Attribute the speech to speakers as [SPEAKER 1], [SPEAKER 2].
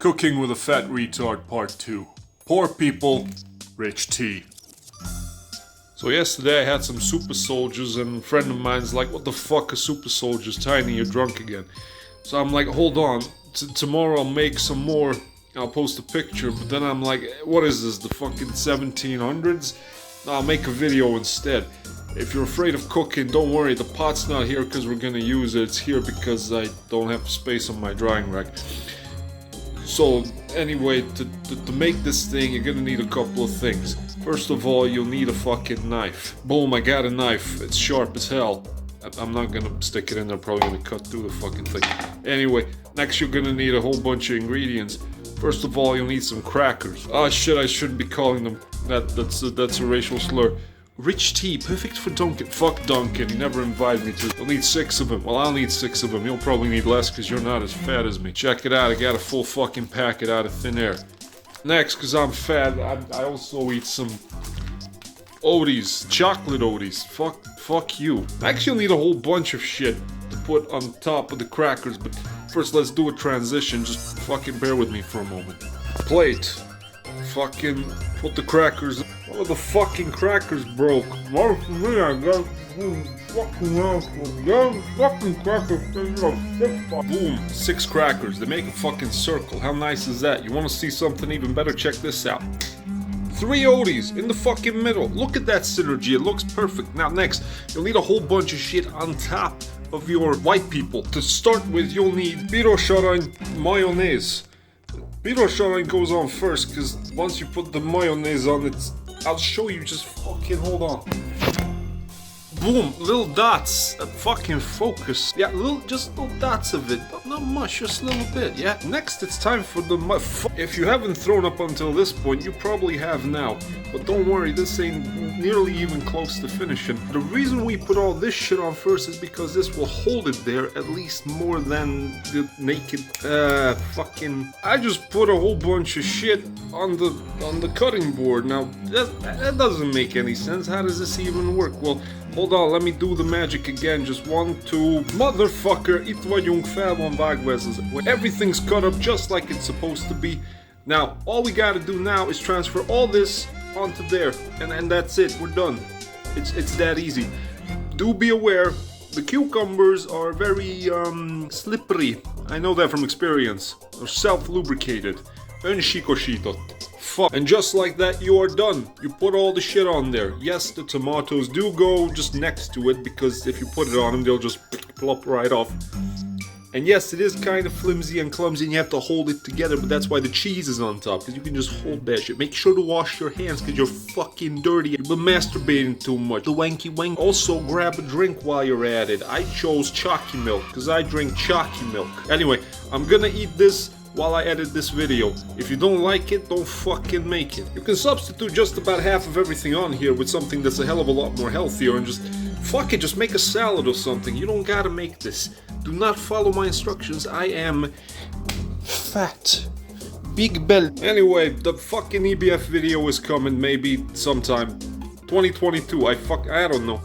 [SPEAKER 1] Cooking with a Fat Retard Part 2. Poor people, rich tea. So yesterday I had some super soldiers and a friend of mine's like, what the fuck are super soldiers? Tiny, you're drunk again. So I'm like, hold on, tomorrow I'll make some more, I'll post a picture, but then I'm like, what is this, the fucking 1700s? I'll make a video instead. If you're afraid of cooking, don't worry, the pot's not here because we're gonna use it, it's here because I don't have space on my drying rack. So anyway, to make this thing, you're gonna need a couple of things. First of all, you'll need a fucking knife. Boom, I got a knife. It's sharp as hell. I'm not gonna stick it in there, probably gonna cut through the fucking thing. Anyway, next you're gonna need a whole bunch of ingredients. First of all, you'll need some crackers. Oh shit, I shouldn't be calling them that's a racial slur. Rich tea, perfect for Duncan. Fuck Duncan, he never invited me to. You'll need 6 of them. Well, I'll need 6 of them. You'll probably need less because you're not as fat as me. Check it out, I got a full fucking packet out of thin air. Next, because I'm fat, I also eat some Oaties, chocolate Oaties. Fuck you. Actually, you'll need a whole bunch of shit to put on top of the crackers, but first let's do a transition. Just fucking bear with me for a moment. Plate. Fucking put the crackers. Oh, the fucking crackers broke. Well, for me, I got fucking crackers. Boom, 6 crackers. They make a fucking circle. How nice is that? You want to see something even better? Check this out. 3 Oaties in the fucking middle. Look at that synergy. It looks perfect. Now, next, you'll need a whole bunch of shit on top of your white people. To start with, you'll need birosharain mayonnaise. Birosharain goes on first, because once you put the mayonnaise on it, I'll show you, just fucking hold on. Boom, little dots, fucking focus. Yeah, just little dots of it, not much, just a little bit, yeah? Next, it's time for the if you haven't thrown up until this point, you probably have now. But don't worry, this ain't nearly even close to finishing. The reason we put all this shit on first is because this will hold it there at least more than the naked, I just put a whole bunch of shit on the cutting board. Now, that doesn't make any sense. How does this even work? Well, hold on, let me do the magic again. Just 1, 2, motherfucker, everything's cut up just like it's supposed to be. Now, all we gotta do now is transfer all this onto there, and that's it, we're done. It's that easy. Do be aware, the cucumbers are very, slippery. I know that from experience. They're self-lubricated. Fuck. And just like that, you are done. You put all the shit on there. Yes, the tomatoes do go just next to it, because if you put it on them, they'll just plop right off. And yes, it is kind of flimsy and clumsy and you have to hold it together, but that's why the cheese is on top, because you can just hold that shit. Make sure to wash your hands, because you're fucking dirty. You've been masturbating too much. The wanky wank. Also, grab a drink while you're at it. I chose chalky milk, because I drink chalky milk. Anyway, I'm gonna eat this while I edit this video. If you don't like it, don't fucking make it. You can substitute just about half of everything on here with something that's a hell of a lot more healthier and just, fuck it, just make a salad or something. You don't gotta make this. Do not follow my instructions. I am fat. Big belly. Anyway, the fucking EBF video is coming maybe sometime. 2022, I don't know.